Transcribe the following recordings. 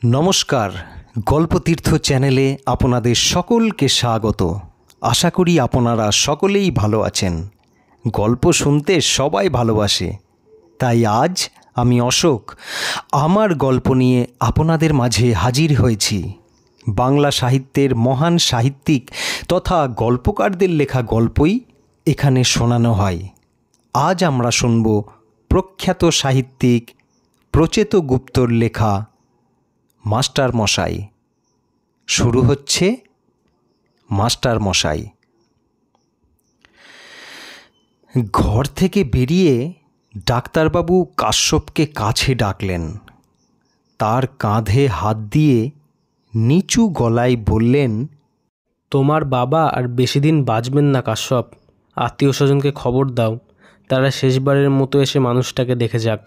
নমস্কার, গল্পতীর্থ চ্যানেলে আপনাদের সকলকে স্বাগত। আশা করি আপনারা সকলেই ভালো আছেন। গল্প শুনতে সবাই ভালোবাসে, তাই আজ আমি অশোক আমার গল্প নিয়ে আপনাদের মাঝে হাজির হয়েছি। বাংলা সাহিত্যের মহান সাহিত্যিক তথা গল্পকারদের লেখা গল্পই এখানে শোনানো হয়। আজ আমরা শুনব প্রখ্যাত সাহিত্যিক প্রচেত গুপ্তর লেখা মাস্টার মশাই। শুরু হচ্ছে মাস্টার মশাই। ঘর থেকে বেরিয়ে ডাক্তারবাবু কাশ্যপকে কাছে ডাকলেন। তার কাঁধে হাত দিয়ে নিচু গলায় বললেন, তোমার বাবা আর বেশি দিন বাঁচবেন না কাশ্যপ। আত্মীয় স্বজনকে খবর দাও, তারা শেষবারের মতো এসে মানুষটাকে দেখে যাক।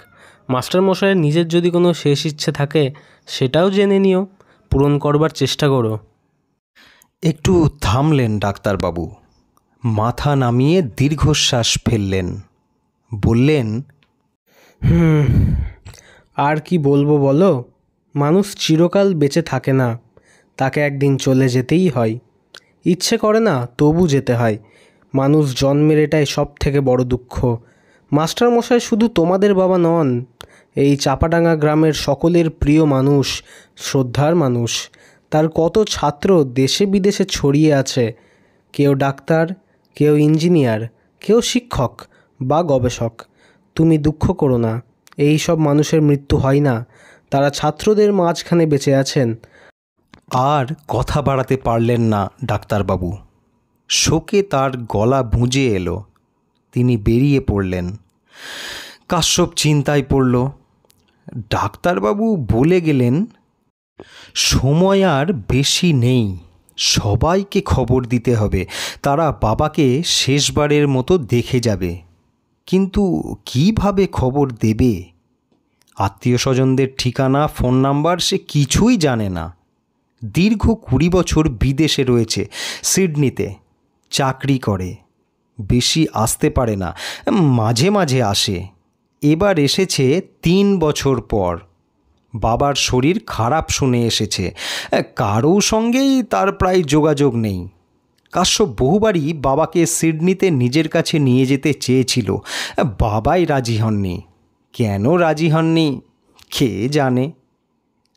মাস্টারমশাইয়ের নিজের যদি কোনো শেষ ইচ্ছে থাকে সেটাও জেনে নিও, পূরণ করবার চেষ্টা করো। একটু থামলেন ডাক্তারবাবু, মাথা নামিয়ে দীর্ঘশ্বাস ফেললেন, বললেন, আর কি বলবো বলো, মানুষ চিরকাল বেঁচে থাকে না, তাকে একদিন চলে যেতেই হয়। ইচ্ছে করে না তবু যেতে হয়। মানুষ জন্মের এটাই সব থেকে বড় দুঃখ। মাস্টারমশাই শুধু তোমাদের বাবা নন, এই চাপাডাঙ্গা গ্রামের সকলের প্রিয় মানুষ, শ্রদ্ধার মানুষ। তার কত ছাত্র দেশে বিদেশে ছড়িয়ে আছে, কেউ ডাক্তার, কেউ ইঞ্জিনিয়ার, কেউ শিক্ষক বা গবেষক। তুমি দুঃখ করো না, এই সব মানুষের মৃত্যু হয় না, তারা ছাত্রদের মাঝখানে বেঁচে আছেন। আর কথা বাড়াতে পারলেন না ডাক্তারবাবু। শোকে তার গলা বুঁজে এলো, তিনি বেরিয়ে পড়লেন। কাশ্যপ চিন্তায় পড়ল। ডাক্তারবাবু বলে গেলেন, সময় আর বেশি নেই, সবাইকে খবর দিতে হবে, তারা বাবাকে শেষবারের মতো দেখে যাবে। কিন্তু কিভাবে খবর দেবে? আত্মীয় স্বজনদের ঠিকানা, ফোন নাম্বার সে কিছুই জানে না। দীর্ঘ 20 বছর বিদেশে রয়েছে, সিডনিতে চাকরি করে, বেশি আসতে পারে না, মাঝে মাঝে আসে। এবার এসেছে 3 বছর পর। বাবার শরীর খারাপ শুনে এসেছে, কারও সঙ্গেই তার প্রায় যোগাযোগ নেই। কাশ্যপ বহুবারই বাবাকে সিডনিতে নিজের কাছে নিয়ে যেতে চেয়েছিল, বাবাই রাজি হননি। কেন রাজি হননি কে জানে।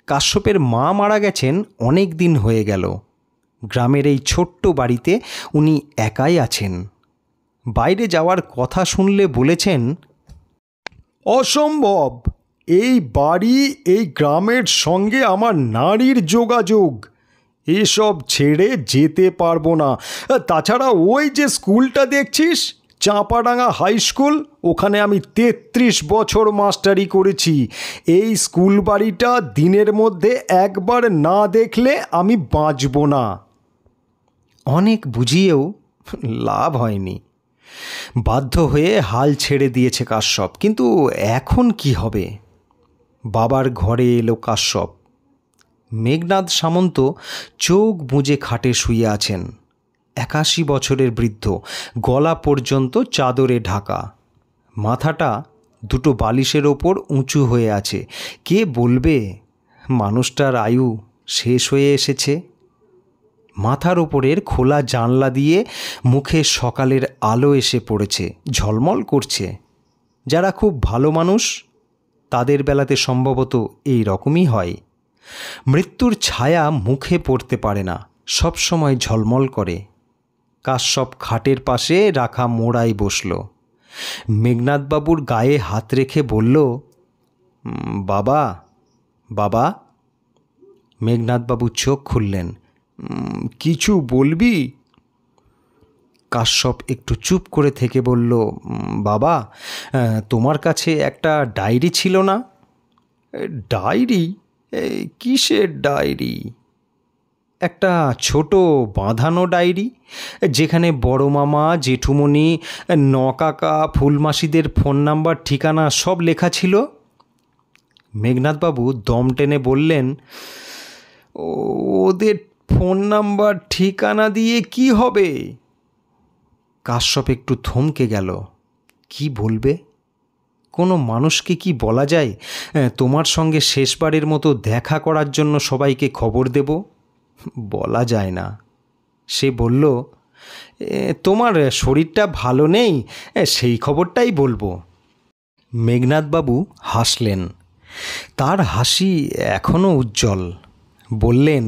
কাশ্যপের মা মারা গেছেন অনেক দিন হয়ে গেল। গ্রামের এই ছোট্ট বাড়িতে উনি একাই আছেন। বাইরে যাওয়ার কথা শুনলে বলেছেন, অসম্ভব, এই বাড়ি এই গ্রামের সঙ্গে আমার নারীর যোগাযোগ, এসব ছেড়ে যেতে পারবো না। তাছাড়া ওই যে স্কুলটা দেখছিস, চাঁপাডাঙ্গা হাই স্কুল, ওখানে আমি 33 বছর মাস্টারি করেছি। এই স্কুল বাড়িটা দিনের মধ্যে একবার না দেখলে আমি বাঁচব না। অনেক বুঝিয়েও লাভ হয়নি। বাধ্য হয়ে হাল ছেড়ে দিয়েছে কাশ্যপ। কিন্তু এখন কি হবে? বাবার ঘরে এলো কাশ্যপ। মেঘনাদ সামন্ত চোখ বুজে খাটে শুয়ে আছেন। 81 বছরের বৃদ্ধ, গলা পর্যন্ত চাদরে ঢাকা, মাথাটা দুটো বালিশের ওপর উঁচু হয়ে আছে। কে বলবে মানুষটার আয়ু শেষ হয়ে এসেছে? মাথার ওপরের খোলা জানলা দিয়ে মুখে সকালের আলো এসে পড়েছে, ঝলমল করছে। যারা খুব ভালো মানুষ তাদের বেলাতে সম্ভবত এই রকমই হয়। মৃত্যুর ছায়া মুখে পড়তে পারে না, সবসময় ঝলমল করে। কাশ্যপ খাটের পাশে রাখা মোড়ায় বসল। মেঘনাদবাবুর গায়ে হাত রেখে বলল, বাবা, বাবা। মেঘনাদবাবু চোখ খুললেন। কিছু বলবি? কাশ্যপ একটু চুপ করে থেকে বলল, বাবা, তোমার কাছে একটা ডায়েরি ছিল না? ডায়েরি? কিসের ডায়েরি? একটা ছোট বাঁধানো ডায়েরি, যেখানে বড় মামা, জেঠুমণি, নকাকা, ফুলমাসিদের ফোন নাম্বার, ঠিকানা সব লেখা ছিল। মেঘনাদবাবু দম টেনে বললেন, ওদের ফোন নাম্বার ঠিকানা দিয়ে কি হবে? কাশ্যপ একটু থমকে গেল। কি বলবে? কোনো মানুষকে কি বলা যায় তোমার সঙ্গে শেষবারের মতো দেখা করার জন্য সবাইকে খবর দেব? বলা যায় না। সে বলল, তোমার শরীরটা ভালো নেই, সেই খবরটাই বলবো। মেঘনাদবাবু হাসলেন। তার হাসি এখনও উজ্জ্বল। বললেন,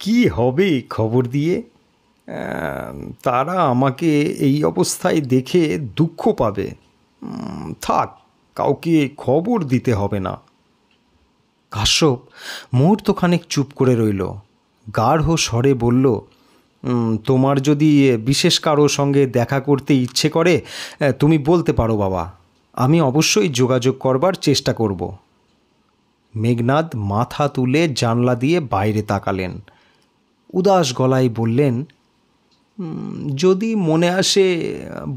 কি হবে খবর দিয়ে? তারা আমাকে এই অবস্থায় দেখে দুঃখ পাবে। থাক, কাউকে খবর দিতে হবে না। কাশ্যপ মুহূর্তখানেক চুপ করে রইল। গাঢ় স্বরে বলল, তোমার যদি বিশেষ কারো সঙ্গে দেখা করতে ইচ্ছে করে তুমি বলতে পারো বাবা, আমি অবশ্যই যোগাযোগ করবার চেষ্টা করব। মেঘনাদ মাথা তুলে জানলা দিয়ে বাইরে তাকালেন। উদাস গলায় বললেন, যদি মনে আসে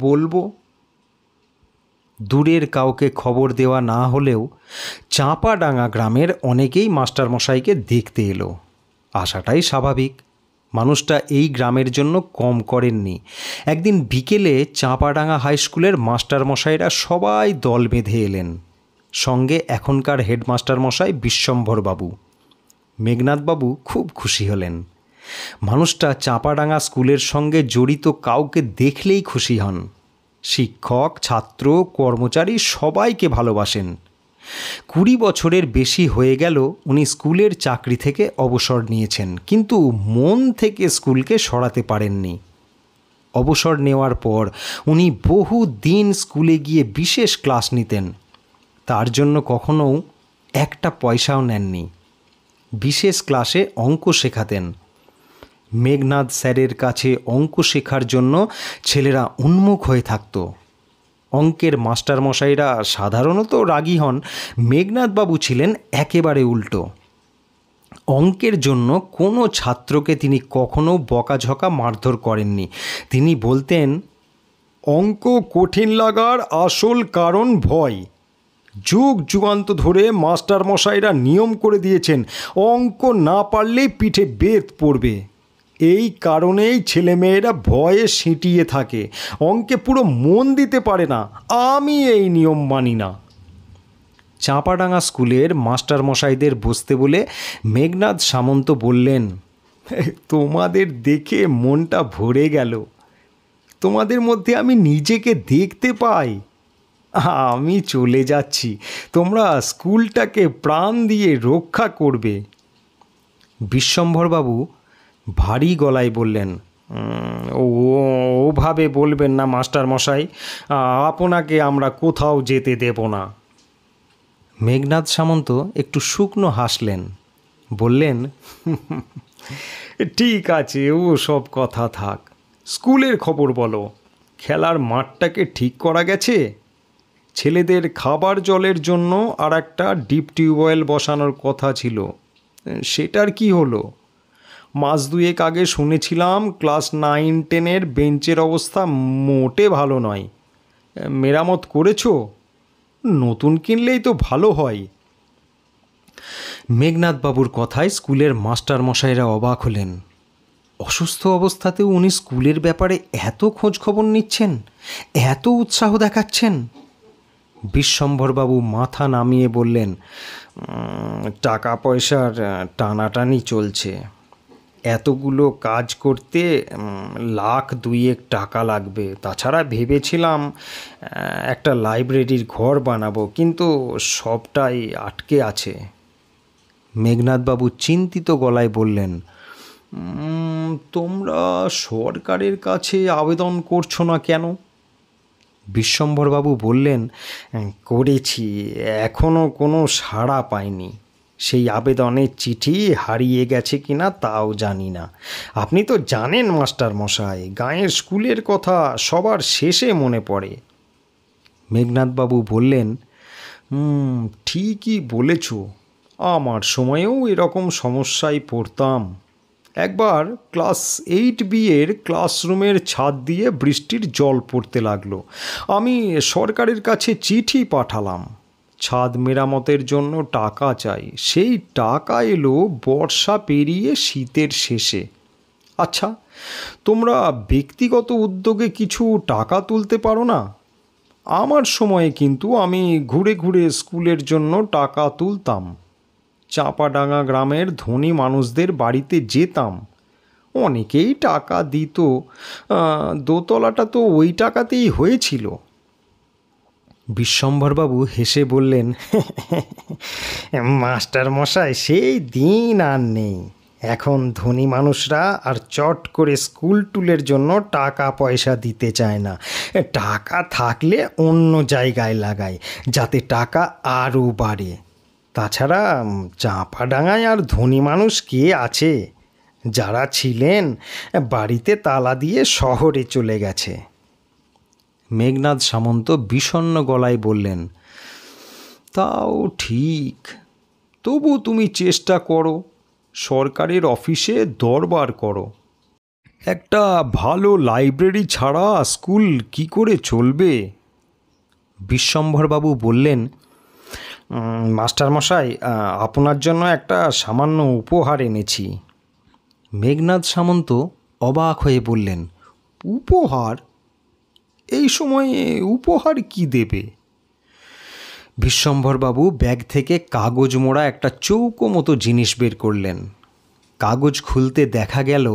বলবো। দূরের কাউকে খবর দেওয়া না হলেও চাঁপাডাঙ্গা গ্রামের অনেকেই মাস্টারমশাইকে দেখতে এলো। আসাটাই স্বাভাবিক। মানুষটা এই গ্রামের জন্য কম করেননি। একদিন বিকেলে চাঁপাডাঙ্গা হাই স্কুলের মাস্টারমশাইরা সবাই দল বেঁধে এলেন। সঙ্গে এখনকার হেডমাস্টারমশাই বিশ্বম্ভরবাবু। মেঘনাদবাবু খুব খুশি হলেন। মানুষটা চাঁপাডাঙ্গা স্কুলের সঙ্গে জড়িত কাউকে দেখলেই খুশি হন। শিক্ষক, ছাত্র, কর্মচারী সবাইকে ভালোবাসেন। 20 বছরের বেশি হয়ে গেল উনি স্কুলের চাকরি থেকে অবসর নিয়েছেন, কিন্তু মন থেকে স্কুলকে সরাতে পারেননি। অবসর নেওয়ার পর উনি বহু দিন স্কুলে গিয়ে বিশেষ ক্লাস নিতেন। তার জন্য কখনো একটা পয়সাও নেননি। বিশেষ ক্লাসে অঙ্ক শেখাতেন। মেঘনাদ স্যারের কাছে অঙ্ক শেখার জন্য ছেলেরা উন্মুখ হয়ে থাকত। অঙ্কের মাস্টারমশাইরা সাধারণত রাগী হন, মেঘনাদবাবু ছিলেন একেবারে উল্টো। অঙ্কের জন্য কোনো ছাত্রকে তিনি কখনো বকাঝকা মারধর করেননি। তিনি বলতেন, অঙ্ক কঠিন লাগার আসল কারণ ভয়। যুগ যুগান্ত ধরে মাস্টারমশাইরা নিয়ম করে দিয়েছেন, অঙ্ক না পারলেই পিঠে বেত পড়বে। এই কারণেই ছেলেমেয়েরা ভয়ে সিঁটিয়ে থাকে, অঙ্কে পুরো মন দিতে পারে না। আমি এই নিয়ম মানি না। চাঁপাডাঙ্গা স্কুলের মাস্টারমশাইদের বসতে বলে মেঘনাদ সামন্ত বললেন, তোমাদের দেখে মনটা ভরে গেল। তোমাদের মধ্যে আমি নিজেকে দেখতে পাই। আমি চলে যাচ্ছি, তোমরা স্কুলটাকে প্রাণ দিয়ে রক্ষা করবে। বিশ্বম্ভরবাবু ভারী গলায় বললেন, ওভাবে বলবেন না মাস্টারমশাই, আপনাকে আমরা কোথাও যেতে দেব না। মেঘনাদ সামন্ত একটু শুকনো হাসলেন। বললেন, ঠিক আছে, ও সব কথা থাক। স্কুলের খবর বলো। খেলার মাঠটাকে ঠিক করা গেছে? ছেলেদের খাবার জলের জন্য আর একটা ডিপ টিউবওয়েল বসানোর কথা ছিল, সেটার কি হলো? মাস দুয়েক আগে শুনেছিলাম ক্লাস 9-10-এর বেঞ্চের অবস্থা মোটে ভালো নয়। মেরামত করেছো? নতুন কিনলেই তো ভালো হয়। মেঘনাদবাবুর কথায় স্কুলের মাস্টারমশাইরা অবাক হলেন। অসুস্থ অবস্থাতেও উনি স্কুলের ব্যাপারে এত খোঁজ খবর নিচ্ছেন, এত উৎসাহ দেখাচ্ছেন। বিশ্বম্ভরবাবু মাথা নামিয়ে বললেন, টাকা পয়সার টানাটানি চলছে। এতগুলো কাজ করতে 1,02,000 টাকা লাগবে। তাছাড়া ভেবেছিলাম একটা লাইব্রেরির ঘর বানাবো, কিন্তু সবটাই আটকে আছে। মেঘনাদবাবু চিন্তিত গলায় বললেন, তোমরা সরকারের কাছে আবেদন করছো না কেন? বিশ্বম্ভরবাবু বললেন, করেছি, এখনও কোনো সাড়া পাইনি। সেই আবেদনের চিঠি হারিয়ে গেছে কিনা তাও জানি না। আপনি তো জানেন মাস্টারমশাই, গাঁয়ের স্কুলের কথা সবার শেষে মনে পড়ে। মেঘনাদবাবু বললেন, ঠিকই বলেছ, আমার সময়েও এরকম সমস্যায় পড়তাম। একবার ক্লাস 8B-এর ক্লাসরুমের ছাদ দিয়ে বৃষ্টির জল পড়তে লাগলো। আমি সরকারের কাছে চিঠি পাঠালাম, ছাদ মেরামতের জন্য টাকা চাই। সেই টাকা এলো বর্ষা পেরিয়ে শীতের শেষে। আচ্ছা, তোমরা ব্যক্তিগত উদ্যোগে কিছু টাকা তুলতে পারো না? আমার সময়ে কিন্তু আমি ঘুরে ঘুরে স্কুলের জন্য টাকা তুলতাম। চাঁপাডাঙ্গা গ্রামের ধনী মানুষদের বাড়িতে যেতাম, অনেকেই টাকা দিত। দোতলাটা তো ওই টাকাতেই হয়েছিল। বিশ্বম্ভরবাবু হেসে বললেন, মাস্টার মশাই, সেই দিন আর নেই। এখন ধনী মানুষরা আর চট করে স্কুল টুলের জন্য টাকা পয়সা দিতে চায় না। টাকা থাকলে অন্য জায়গায় লাগায়, যাতে টাকা আরও বাড়ে। তাছাড়া চাঁপাডাঙ্গায় আর ধনী মানুষ কে আছে? যারা ছিলেন বাড়িতে তালা দিয়ে শহরে চলে গেছে। মেঘনাদ সামন্ত বিষণ্ণ গলায় বললেন, তাও ঠিক, তবু তুমি চেষ্টা করো, সরকারের অফিসে দরবার করো। একটা ভালো লাইব্রেরি ছাড়া স্কুল কি করে চলবে? বিশ্বম্ভরবাবু বললেন, মাস্টারমশাই, আপনার জন্য একটা সামান্য উপহার এনেছি। মেঘনাদ সামন্ত অবাক হয়ে বললেন, উপহার? এই সময়ে উপহার কি দেবে? বিশ্বম্ভরবাবু ব্যাগ থেকে কাগজ মোড়া একটা চৌকো মতো জিনিস বের করলেন। কাগজ খুলতে দেখা গেল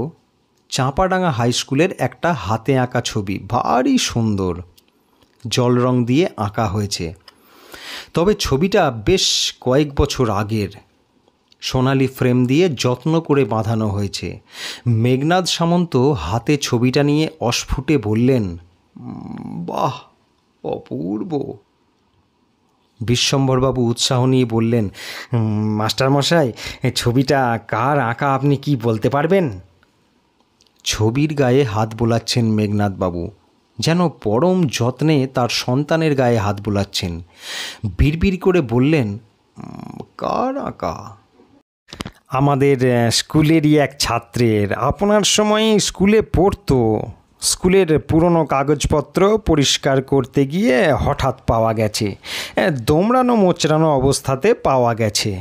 চাঁপাডাঙ্গা হাই স্কুলের একটা হাতে আঁকা ছবি, ভারী সুন্দর, জল রং দিয়ে আঁকা হয়েছে। তবে ছবিটা বেশ কয়েক বছর আগের, সোনালি ফ্রেম দিয়ে যত্ন করে বাঁধানো হয়েছে। মেঘনাদ সামন্ত হাতে ছবিটা নিয়ে অস্ফুটে বললেন, বাহ, অপূর্ব। বিশ্বম্ভরবাবু উৎসাহ নিয়ে বললেন, মাস্টারমশাই, ছবিটা কার আঁকা আপনি কি বলতে পারবেন? ছবির গায়ে হাত বোলাচ্ছেন মেঘনাদবাবু, যেন পরম যত্নে তার সন্তানের গায়ে হাত বোলাচ্ছেন। বিড়বিড় করে বললেন, কার আঁকা? আমাদের স্কুলেরই এক ছাত্রের, আপনার সময় স্কুলে পড়তো। স্কুলের পুরনো কাগজপত্র পরিষ্কার করতে গিয়ে হঠাৎ পাওয়া গেছে, দোমড়ানো মোচড়ানো অবস্থাতে পাওয়া গেছে।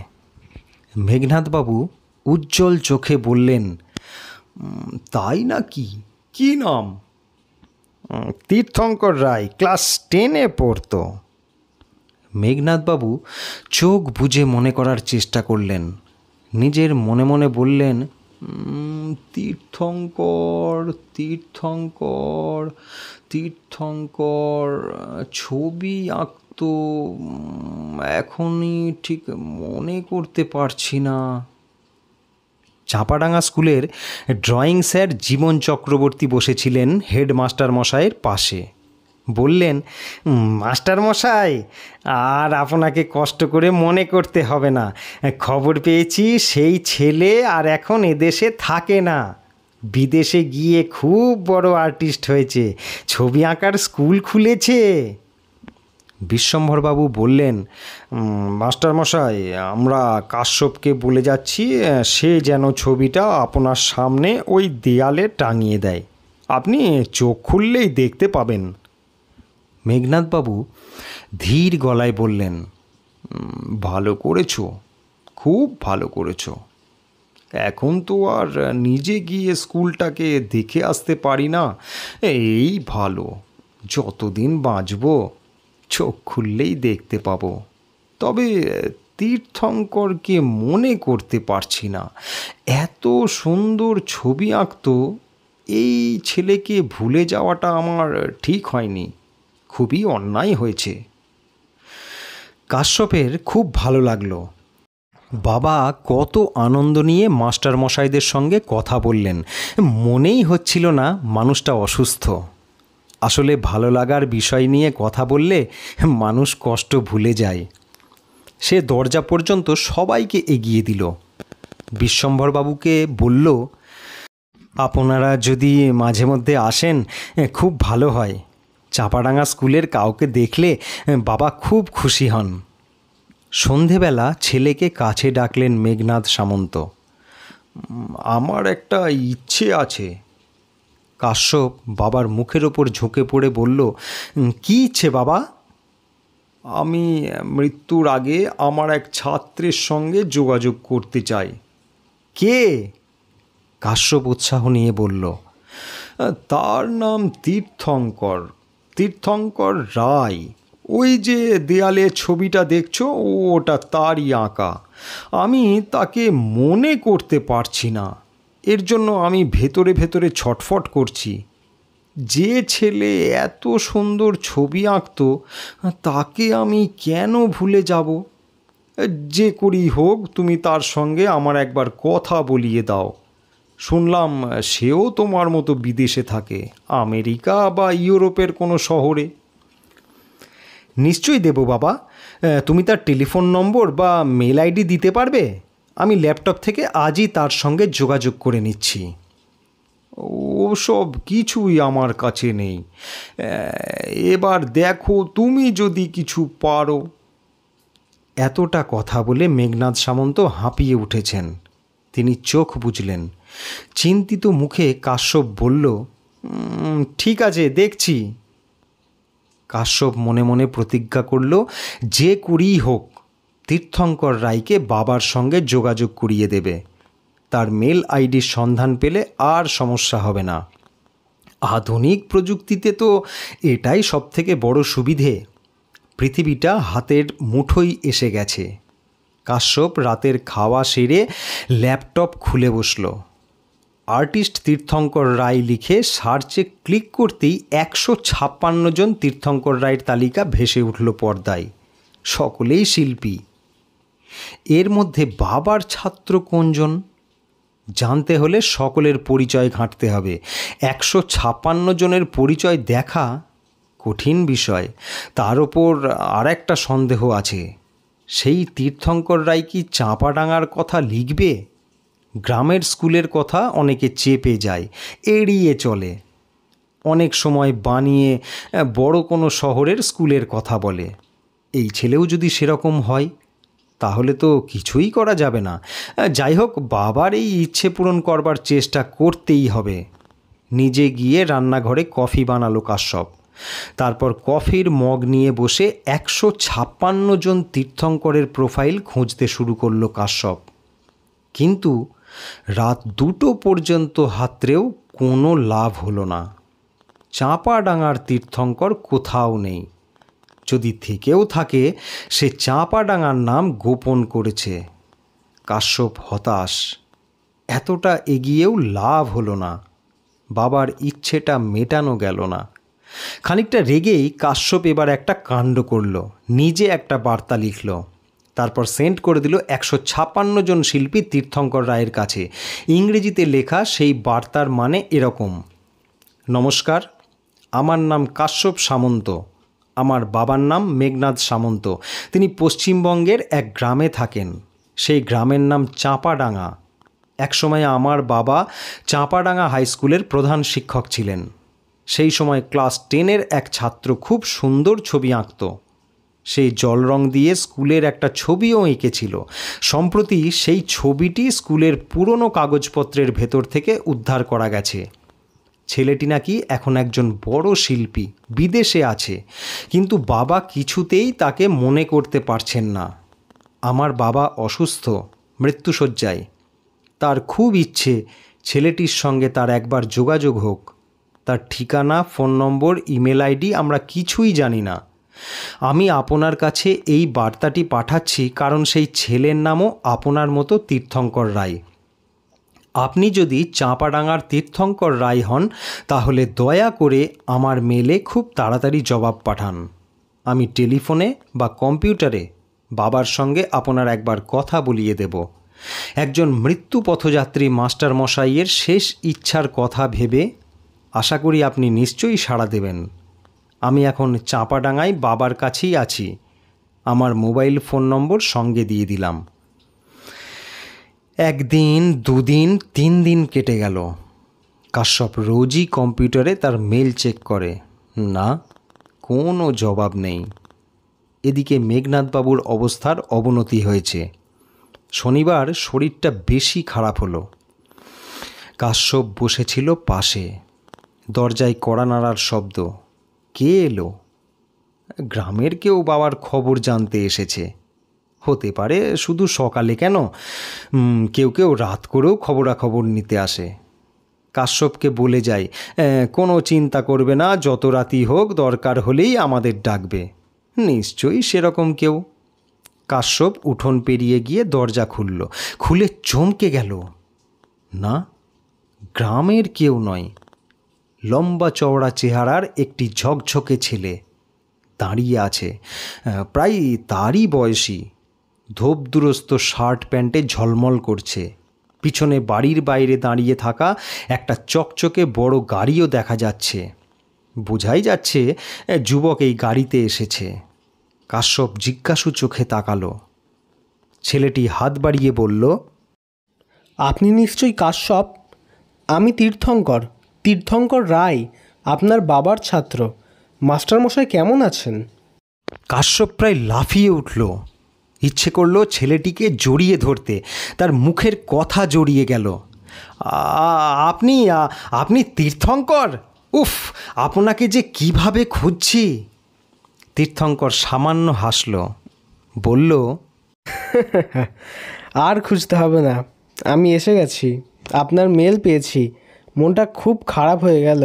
মেঘনাদবাবু উজ্জ্বল চোখে বললেন, তাই নাকি? কি নাম? তীর্থঙ্কর রায়, ক্লাস 10-এ পড়তো। মেঘনাদবাবু চোখ বুজে মনে করার চেষ্টা করলেন। নিজের মনে মনে বললেন, তীর্থঙ্কর তীর্থঙ্কর তীর্থঙ্কর, ছবি আঁকতো, এখনই ঠিক মনে করতে পারছি না। চাঁপাডাঙ্গা স্কুলের ড্রয়িং স্যার জীবন চক্রবর্তী বসেছিলেন হেডমাস্টার মশাইয়ের পাশে। বললেন, মাস্টার মশাই, আর আপনাকে কষ্ট করে মনে করতে হবে না। খবর পেয়েছি সেই ছেলে আর এখন এদেশে থাকে না, বিদেশে গিয়ে খুব বড় আর্টিস্ট হয়েছে, ছবি আঁকার স্কুল খুলেছে। বিশ্বম্ভরবাবু বললেন, মাস্টার মশাই, আমরা কাশ্যপকে বলে যাচ্ছি সে যেন ছবিটা আপনার সামনে ওই দেয়ালে টাঙিয়ে দেয়, আপনি চোখ খুললেই দেখতে পাবেন। মেঘনাদবাবু ধীর গলায় বললেন, ভালো করেছো, খুব ভালো করেছো। এখন তো আর নিজে গিয়ে স্কুলটাকে দেখে আসতে পারি না, এই ভালো, যতদিন বাঁচব চোখ খুললেই দেখতে পাবো। তবে তীর্থঙ্করকে মনে করতে পারছি না, এত সুন্দর ছবি আঁকতো। এই ছেলেকে ভুলে যাওয়াটা আমার ঠিক হয়নি, খুবই অন্যায় হয়েছে। কাশ্যপের খুব ভালো লাগলো। বাবা কত আনন্দ নিয়ে মাস্টার মশাইদের সঙ্গে কথা বললেন, মনেই হচ্ছিল না মানুষটা অসুস্থ। আসলে ভালো লাগার বিষয় নিয়ে কথা বললে মানুষ কষ্ট ভুলে যায়। সে দরজা পর্যন্ত সবাইকে এগিয়ে দিল। বিশ্বম্ভরবাবুকে বলল, আপনারা যদি মাঝে মধ্যে আসেন খুব ভালো হয়। চাঁপাডাঙ্গা স্কুলের কাউকে দেখলে বাবা খুব খুশি হন। সন্ধেবেলা ছেলেকে কাছে ডাকলেন মেঘনাদ সামন্ত। আমার একটা ইচ্ছে আছে। কাশ্যপ বাবার মুখের ওপর ঝুঁকে পড়ে বলল, কী ইচ্ছে বাবা? আমি মৃত্যুর আগে আমার এক ছাত্রের সঙ্গে যোগাযোগ করতে চাই। কে? কাশ্যপ উৎসাহ নিয়ে বলল, তার নাম তীর্থঙ্কর, তীর্থঙ্কর রায়। ওই যে দেয়ালে ছবিটা দেখছো, ওটা তারই আঁকা। আমি তাকে মনে করতে পারছি না, এর জন্য আমি ভেতরে ভেতরে ছটফট করছি। যে ছেলে এত সুন্দর ছবি আঁকতো, তাকে আমি কেন ভুলে যাব? যে করেই হোক, তুমি তার সঙ্গে আমার একবার কথা বলিয়ে দাও। শুনলাম সেও তোমার মতো বিদেশে থাকে, আমেরিকা বা ইউরোপের কোনো শহরে। নিশ্চয়ই দেব বাবা। তুমি তার টেলিফোন নম্বর বা মেল আইডি দিতে পারবে? আমি ল্যাপটপ থেকে আজই তার সঙ্গে যোগাযোগ করে নিচ্ছি। ওসব কিছুই আমার কাছে নেই। এবার দেখো তুমি যদি কিছু পারো। এতটা কথা বলে মেঘনাদ সামন্ত হাঁপিয়ে উঠেছেন। তিনি চোখ বুজলেন। চিন্তিত মুখে কাশ্যপ বলল, ঠিক আছে, দেখছি। কাশ্যপ মনে মনে প্রতিজ্ঞা করল, যে করেই হোক তীর্থঙ্কর রায়কে বাবার সঙ্গে যোগাযোগ করিয়ে দেবে। তার মেল আইডির সন্ধান পেলে আর সমস্যা হবে না। আধুনিক প্রযুক্তিতে তো এটাই সবথেকে বড় সুবিধে। পৃথিবীটা হাতের মুঠোয় এসে গেছে। কাশ্যপ রাতের খাওয়া সেরে ল্যাপটপ খুলে বসল। আর্টিস্ট তীর্থঙ্কর রায় লিখে সার্চে ক্লিক করতেই 156 জন তীর্থঙ্কর রায়ের তালিকা ভেসে উঠল পর্দায়। সকলেই শিল্পী। এর মধ্যে বাবার ছাত্র কোনজন? জানতে হলে সকলের পরিচয় ঘাঁটতে হবে। 156 জনের পরিচয় দেখা কঠিন বিষয়। তার ওপর আর একটা সন্দেহ আছে, সেই তীর্থঙ্কর রায় কি চাঁপাডাঙ্গার কথা লিখবে? গ্রামের স্কুলের কথা অনেকে চেপে যায়, এড়িয়ে চলে। অনেক সময় বানিয়ে বড় কোনো শহরের স্কুলের কথা বলে। এই ছেলেও যদি সেরকম হয়, তাহলে তো কিছুই করা যাবে না। যাই হোক, বাবার এই ইচ্ছে পূরণ করবার চেষ্টা করতেই হবে। নিজে গিয়ে রান্নাঘরে কফি বানালো কাশ্যপ। তারপর কফির মগ নিয়ে বসে 156 জন তীর্থঙ্করের প্রোফাইল খুঁজতে শুরু করলো কাশ্যপ। কিন্তু রাত 2টো পর্যন্ত হাতড়েও কোনো লাভ হলো না। চাঁপাডাঙ্গার তীর্থঙ্কর কোথাও নেই। যদি থেকেও থাকে, সে চাঁপাডাঙ্গার নাম গোপন করেছে। কাশ্যপ হতাশ। এতটা এগিয়েও লাভ হলো না। বাবার ইচ্ছেটা মেটানো গেল না। খানিকটা রেগেই কাশ্যপ এবার একটা কাণ্ড করল। নিজে একটা বার্তা লিখল, তারপর সেন্ড করে দিল 156 জন শিল্পী তীর্থঙ্কর রায়ের কাছে। ইংরেজিতে লেখা সেই বার্তার মানে এরকম: নমস্কার, আমার নাম কাশ্যপ সামন্ত। আমার বাবার নাম মেঘনাদ সামন্ত। তিনি পশ্চিমবঙ্গের এক গ্রামে থাকেন। সেই গ্রামের নাম চাঁপাডাঙ্গা। একসময় আমার বাবা চাঁপাডাঙ্গা হাই স্কুলের প্রধান শিক্ষক ছিলেন। সেই সময় ক্লাস 10-এর এক ছাত্র খুব সুন্দর ছবি আঁকত। সেই জল রং দিয়ে স্কুলের একটা ছবিও এঁকেছিল। সম্প্রতি সেই ছবিটি স্কুলের পুরনো কাগজপত্রের ভেতর থেকে উদ্ধার করা গেছে। ছেলেটি নাকি এখন একজন বড় শিল্পী, বিদেশে আছে, কিন্তু বাবা কিছুতেই তাকে মনে করতে পারছেন না। আমার বাবা অসুস্থ, মৃত্যুশয্যায়। তার খুব ইচ্ছে ছেলেটির সঙ্গে তার একবার যোগাযোগ হোক। তার ঠিকানা, ফোন নম্বর, ইমেল আইডি আমরা কিছুই জানি না। আমি আপনার কাছে এই বার্তাটি পাঠাচ্ছি কারণ সেই ছেলের নামও আপনার মতো তীর্থঙ্কর রায়। আপনি যদি চাঁপাডাঙ্গার তীর্থঙ্কর রায় হন, তাহলে দয়া করে আমার মেলে খুব তাড়াতাড়ি জবাব পাঠান। আমি টেলিফোনে বা কম্পিউটারে বাবার সঙ্গে আপনার একবার কথা বলিয়ে দেব। একজন মৃত্যু পথযাত্রী মাস্টার মশাইয়ের শেষ ইচ্ছার কথা ভেবে আশা করি আপনি নিশ্চয়ই সাড়া দেবেন। আমি এখন চাঁপাডাঙ্গায় বাবার কাছেই আছি। আমার মোবাইল ফোন নম্বর সঙ্গে দিয়ে দিলাম। 1 দিন, 2 দিন, 3 দিন কেটে গেল। কাশ্যপ রোজই কম্পিউটারে তার মেল চেক করে। না, কোনো জবাব নেই। এদিকে মেঘনাদবাবুর অবস্থার অবনতি হয়েছে। শনিবার শরীরটা বেশি খারাপ হলো। কাশ্যপ বসেছিল পাশে। দরজায় কড়া নাড়ার শব্দ। কে এলো? গ্রামের কেউ বাবার খবর জানতে এসেছে। হতে পারে শুধু সকালে কেন, কেউ কেউ রাত করেও খবরাখবর নিতে আসে। কাশ্যপকে বলে যাই, কোনো চিন্তা করবে না, যত রাতই হোক দরকার হলেই আমাদের ডাকবে। নিশ্চয়ই সেরকম কেউ। কাশ্যপ উঠোন পেরিয়ে গিয়ে দরজা খুলল। খুলে চমকে গেল, না, গ্রামের কেউ নয়। লম্বা চওড়া চেহারার একটি ঝকঝকে ছেলে দাঁড়িয়ে আছে, প্রায় তারই বয়সী। ধোপদুরস্ত শার্ট প্যান্টে ঝলমল করছে। পিছনে বাড়ির বাইরে দাঁড়িয়ে থাকা একটা চকচকে বড় গাড়িও দেখা যাচ্ছে। বোঝাই যাচ্ছে যুবক এই গাড়িতে এসেছে। কাশ্যপ জিজ্ঞাসু চোখে তাকালো। ছেলেটি হাত বাড়িয়ে বলল, আপনি নিশ্চয়ই কাশ্যপ? আমি তীর্থঙ্কর রায়, আপনার বাবার ছাত্র। মাস্টারমশাই কেমন আছেন? কাশ্যপ প্রায় লাফিয়ে উঠল। ইচ্ছে করলো ছেলেটিকে জড়িয়ে ধরতে, তার মুখের কথা জড়িয়ে গেল। আপনি আপনি তীর্থঙ্কর? উফ, আপনাকে যে কিভাবে খুঁজছি। তীর্থঙ্কর সামান্য হাসল, বলল, আর খুঁজতে হবে না, আমি এসে গেছি। আপনার মেল পেয়েছি। মনটা খুব খারাপ হয়ে গেল।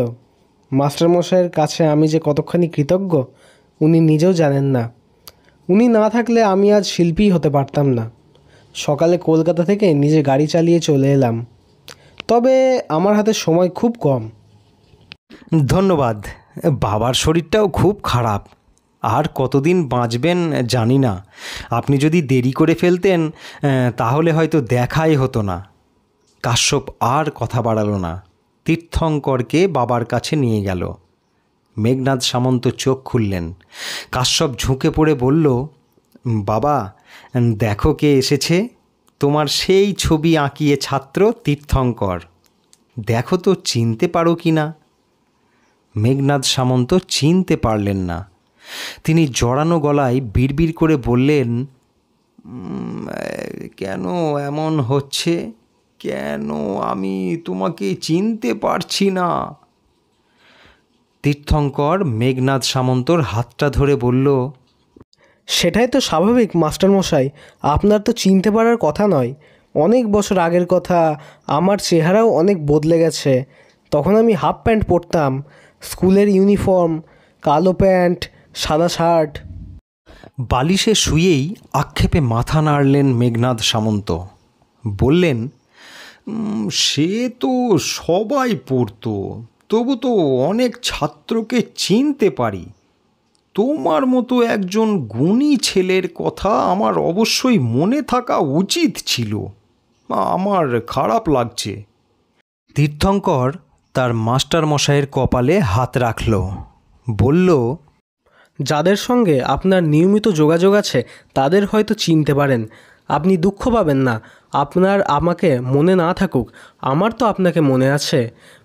মাস্টারমশাইয়ের কাছে আমি যে কতখানি কৃতজ্ঞ উনি নিজেও জানেন না। উনি না থাকলে আমি আজ শিল্পী হতে পারতাম না। সকালে কলকাতা থেকে নিজে গাড়ি চালিয়ে চলে এলাম। তবে আমার হাতে সময় খুব কম। ধন্যবাদ। বাবার শরীরটাও খুব খারাপ, আর কতদিন বাঁচবেন জানি না। আপনি যদি দেরি করে ফেলতেন তাহলে হয়তো দেখাই হতো না। কাশ্যপ আর কথা বাড়ালো না, তীর্থঙ্করকে বাবার কাছে নিয়ে গেল। মেঘনাদ সামন্ত চোখ খুললেন। কাশ্যপ ঝুঁকে পড়ে বলল, বাবা, দেখো কে এসেছে, তোমার সেই ছবি আঁকিয়ে ছাত্র তীর্থঙ্কর। দেখো তো চিনতে পারো কি না। মেঘনাদ সামন্ত চিনতে পারলেন না। তিনি জড়ানো গলায় বিড়বিড় করে বললেন, কেন এমন হচ্ছে? কেন আমি তোমাকে চিনতে পারছি না? তীর্থঙ্কর মেঘনাদ সামন্তর হাতটা ধরে বলল, সেটাই তো স্বাভাবিক মাস্টারমশাই, আপনার তো চিনতে পারার কথা নয়। অনেক বছর আগের কথা, আমার চেহারাও অনেক বদলে গেছে। তখন আমি হাফ প্যান্ট পরতাম, স্কুলের ইউনিফর্ম, কালো প্যান্ট, সাদা শার্ট। বালিশে শুয়েই আক্ষেপে মাথা নাড়লেন মেঘনাদ সামন্ত। বললেন, সে তো সবাই পড়তো, তবু তো অনেক ছাত্রকে চিনতে পারি। তোমার মতো একজন গুণী ছেলের কথা আমার অবশ্যই মনে থাকা উচিত ছিল। আমার খারাপ লাগছে। তীর্থঙ্কর তার মাস্টারমশাইয়ের কপালে হাত রাখল, বলল, যাদের সঙ্গে আপনার নিয়মিত যোগাযোগ আছে তাদের হয়তো চিনতে পারেন। আপনি দুঃখ পাবেন না। আপনার আমাকে মনে না থাকুক, আমার তো আপনাকে মনে আছে।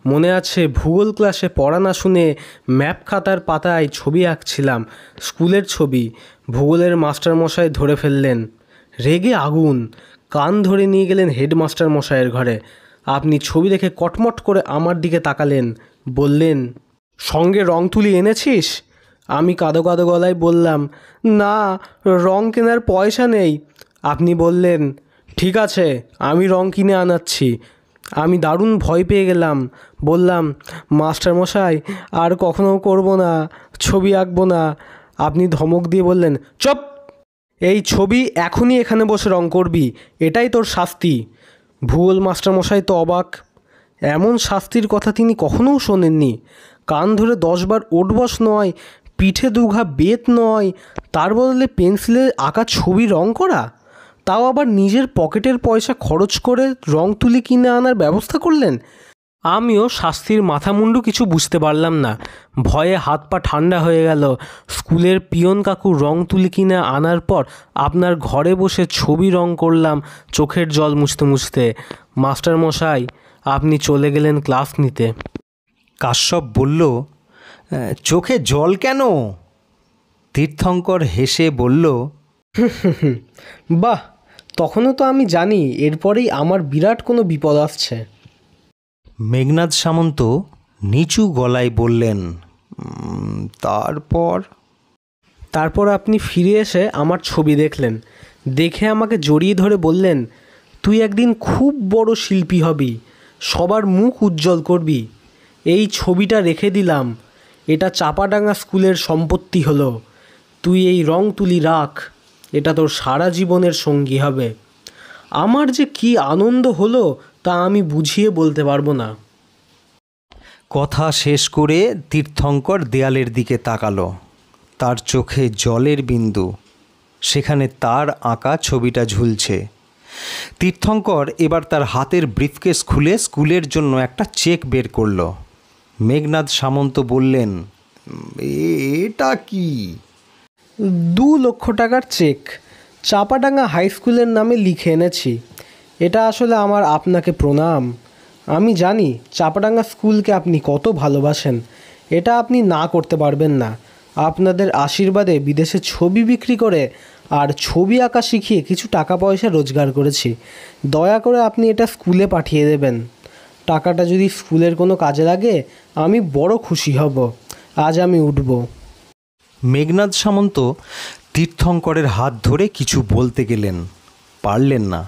মনে আছে ভূগোল ক্লাসে পড়া না শুনে ম্যাপ খাতার পাতায় ছবি আঁকছিলাম, স্কুলের ছবি। ভূগোলের মাস্টারমশাই ধরে ফেললেন, রেগে আগুন। কান ধরে নিয়ে গেলেন হেডমাস্টার মশাইয়ের ঘরে। আপনি ছবি দেখে কটমট করে আমার দিকে তাকালেন, বললেন, সঙ্গে রং তুলি এনেছিস? আমি কাঁদো কাঁদো গলায় বললাম, না, রং কেনার পয়সা নেই। আপনি বললেন, ঠিক আছে, আমি রং কিনে আনাচ্ছি। আমি দারুণ ভয় পেয়ে গেলাম। বললাম, মাস্টারমশাই, আর কখনো করব না, ছবি আঁকবো না। আপনি ধমক দিয়ে বললেন, চুপ, এই ছবি এখনই এখানে বসে রং করবি, এটাই তোর শাস্তি। ভূগোল মাস্টারমশাই তো অবাক। এমন শাস্তির কথা তিনি কখনোও শোনেননি। কান ধরে 10 বার ওঠবস নয়, পিঠে দুঘা বেত নয়, তার বদলে পেন্সিলে আঁকা ছবি রং করা, তাও আবার নিজের পকেটের পয়সা খরচ করে রং তুলি কিনে আনার ব্যবস্থা করলেন। আমিও শাস্তির মাথামুন্ডু কিছু বুঝতে পারলাম না। ভয়ে হাত পা ঠান্ডা হয়ে গেল। স্কুলের পিয়ন কাকু রং তুলি কিনে আনার পর আপনার ঘরে বসে ছবি রং করলাম চোখের জল মুছতে মুছতে। মাস্টারমশাই, আপনি চলে গেলেন ক্লাস নিতে। কাশ্যপ বলল, চোখে জল কেন? তীর্থঙ্কর হেসে বলল, বাহ, তখনও তো আমি জানি এরপরেই আমার বিরাট কোনো বিপদ আসছে। মেঘনাদ সামন্ত নিচু গলায় বললেন, তারপর? তারপর আপনি ফিরে এসে আমার ছবি দেখলেন। দেখে আমাকে জড়িয়ে ধরে বললেন, তুই একদিন খুব বড় শিল্পী হবি, সবার মুখ উজ্জ্বল করবি। এই ছবিটা রেখে দিলাম, এটা চাপাডাঙ্গা স্কুলের সম্পত্তি হলো। তুই এই রং তুলি রাখ, এটা তোর সারা জীবনের সঙ্গী হবে। আমার যে কি আনন্দ হলো তা আমি বুঝিয়ে বলতে পারবো না। কথা শেষ করে তীর্থঙ্কর দেয়ালের দিকে তাকালো। তার চোখে জলের বিন্দু। সেখানে তার আঁকা ছবিটা ঝুলছে। তীর্থঙ্কর এবার তার হাতের ব্রিফকেস খুলে স্কুলের জন্য একটা চেক বের করলো। মেঘনাদ সামন্ত বললেন, এটা কি? 2 লক্ষ টাকার চেক চাপাডাঙ্গা হাই স্কুলের নামে লিখে এনেছি। এটা আসলে আমার আপনাকে প্রণাম। আমি জানি চাপাডাঙ্গা স্কুলকে আপনি কত ভালোবাসেন। এটা আপনি না করতে পারবেন না। আপনাদের আশীর্বাদে বিদেশে ছবি বিক্রি করে আর ছবি আঁকা শিখিয়ে কিছু টাকা পয়সা রোজগার করেছি। দয়া করে আপনি এটা স্কুলে পাঠিয়ে দেবেন। টাকাটা যদি স্কুলের কোনো কাজে লাগে আমি বড় খুশি হব। আজ আমি উঠব। মেঘনাদ সামন্ত তীর্থঙ্করের হাত ধরে কিছু বলতে গেলেন, পারলেন না।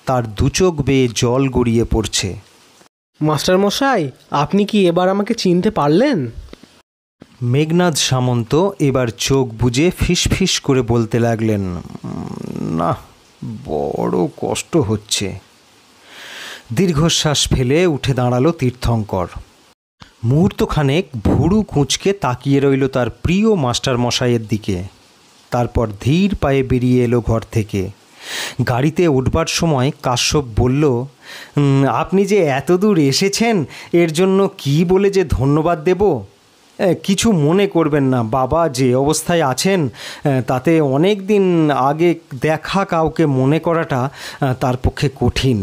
তার দুচোখ বেয়ে জল গড়িয়ে পড়ছে। মাস্টারমশাই, আপনি কি এবার আমাকে চিনতে পারলেন? মেঘনাদ সামন্ত এবার চোখ বুজে ফিসফিস করে বলতে লাগলেন, না, বড় কষ্ট হচ্ছে। দীর্ঘশ্বাস ফেলে উঠে দাঁড়ালো তীর্থঙ্কর। মুহূর্তখানেক ভুরু কুঁচকে তাকিয়ে রইল তার প্রিয় মাস্টারমশাইয়ের দিকে। তারপর ধীর পায়ে বেরিয়ে এলো ঘর থেকে। গাড়িতে উঠবার সময় কাশ্যপ বলল, আপনি যে এত দূর এসেছেন এর জন্য কি বলে যে ধন্যবাদ দেব। কিছু মনে করবেন না, বাবা যে অবস্থায় আছেন তাতে অনেক দিন আগে দেখা কাউকে মনে করাটা তার পক্ষে কঠিন।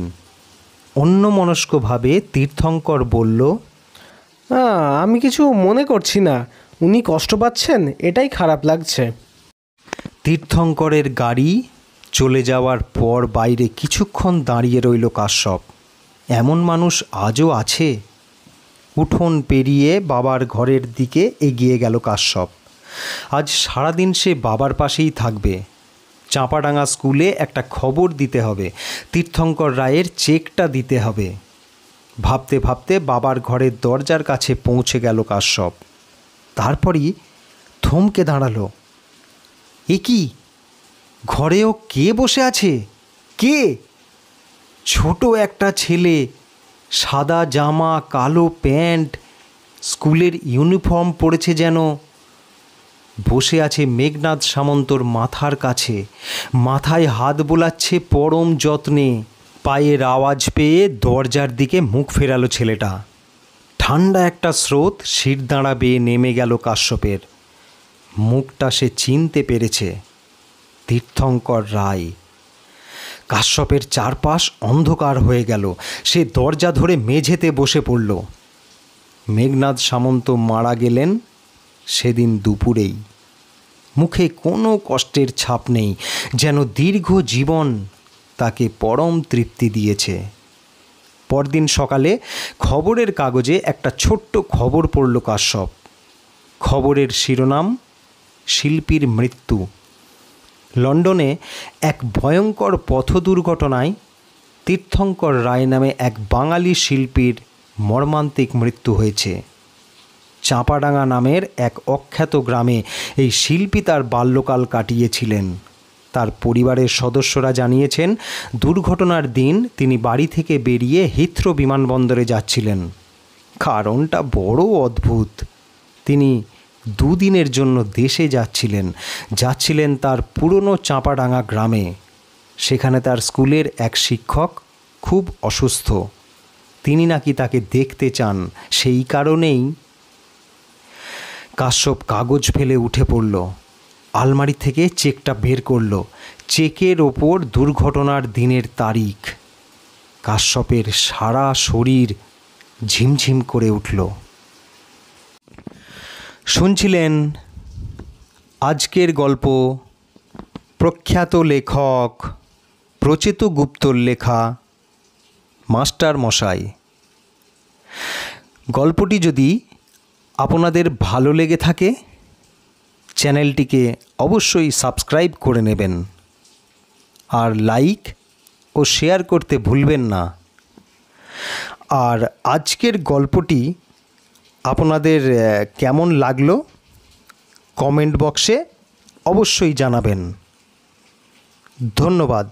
অন্যমনস্কভাবে তীর্থঙ্কর বলল, আমি কিছু মনে করছি না। উনি কষ্ট পাচ্ছেন, এটাই খারাপ লাগছে। তীর্থঙ্করের গাড়ি চলে যাওয়ার পর বাইরে কিছুক্ষণ দাঁড়িয়ে রইল কাশ্যপ। এমন মানুষ আজও আছে? উঠোন পেরিয়ে বাবার ঘরের দিকে এগিয়ে গেল কাশ্যপ। আজ সারাদিন সে বাবার পাশেই থাকবে। চাঁপাডাঙ্গা স্কুলে একটা খবর দিতে হবে, তীর্থঙ্কর রায়ের চেকটা দিতে হবে। ভাবতে ভাবতে বাবার ঘরের দরজার কাছে পৌঁছে গেল কাশ্যপ। তারপরই থমকে দাঁড়ালো। এ কি, ঘরেও কে বসে আছে? কে? ছোট একটা ছেলে, সাদা জামা, কালো প্যান্ট, স্কুলের ইউনিফর্ম পরেছে যেন। বসে আছে মেঘনাদ সামন্তর মাথার কাছে, মাথায় হাত বোলাচ্ছে পরম যত্নে। পায়ের আওয়াজ পেয়ে দরজার দিকে মুখ ফেরালো ছেলেটা। ঠান্ডা একটা স্রোত শিরদাঁড়া বেয়ে নেমে গেল কাশ্যপের। মুখটা সে চিনতে পেরেছে, তীর্থঙ্কর রায়। কাশ্যপের চারপাশ অন্ধকার হয়ে গেল। সে দরজা ধরে মেঝেতে বসে পড়ল। মেঘনাদ সামন্ত মারা গেলেন সেদিন দুপুরেই। মুখে কোনো কষ্টের ছাপ নেই, যেন দীর্ঘ জীবন তাকে পরম তৃপ্তি দিয়েছে। পরদিন সকালে খবরের কাগজে একটা ছোট্ট খবর পড়ল কাশ্যপ। খবরের শিরোনাম, শিল্পীর মৃত্যু। লন্ডনে এক ভয়ঙ্কর পথ দুর্ঘটনায় তীর্থঙ্কর রায় নামে এক বাঙালি শিল্পীর মর্মান্তিক মৃত্যু হয়েছে। চাঁপাডাঙ্গা নামের এক অখ্যাত গ্রামে এই শিল্পী তার বাল্যকাল কাটিয়েছিলেন। তার পরিবারের সদস্যরা জানিয়েছেন, দুর্ঘটনার দিন তিনি বাড়ি থেকে বেরিয়ে হিথ্রো বিমানবন্দরে যাচ্ছিলেন। কারণটা বড় অদ্ভুত। তিনি 2 দিনের জন্য দেশে যাচ্ছিলেন তার পুরনো চাঁপাডাঙ্গা গ্রামে। সেখানে তার স্কুলের এক শিক্ষক খুব অসুস্থ। তিনি নাকি তাকে দেখতে চান। সেই কারণেই কাশ্যপ কাগজ ফেলে উঠে পড়ল। আলমারি থেকে চেকটা বের করল। চেকের ওপর দুর্ঘটনার দিনের তারিখ। কাশ্যপের সারা শরীর ঝিমঝিম করে উঠল। শুনছিলেন আজকের গল্প প্রখ্যাত লেখক প্রচেত গুপ্তর লেখা মাস্টার মশাই। গল্পটি যদি আপনাদের ভালো লেগে থাকে চ্যানেলটিকে অবশ্যই সাবস্ক্রাইব করে নেবেন। আর লাইক ও শেয়ার করতে ভুলবেন না। আর আজকের গল্পটি আপনাদের কেমন লাগলো কমেন্ট বক্সে অবশ্যই জানাবেন। ধন্যবাদ।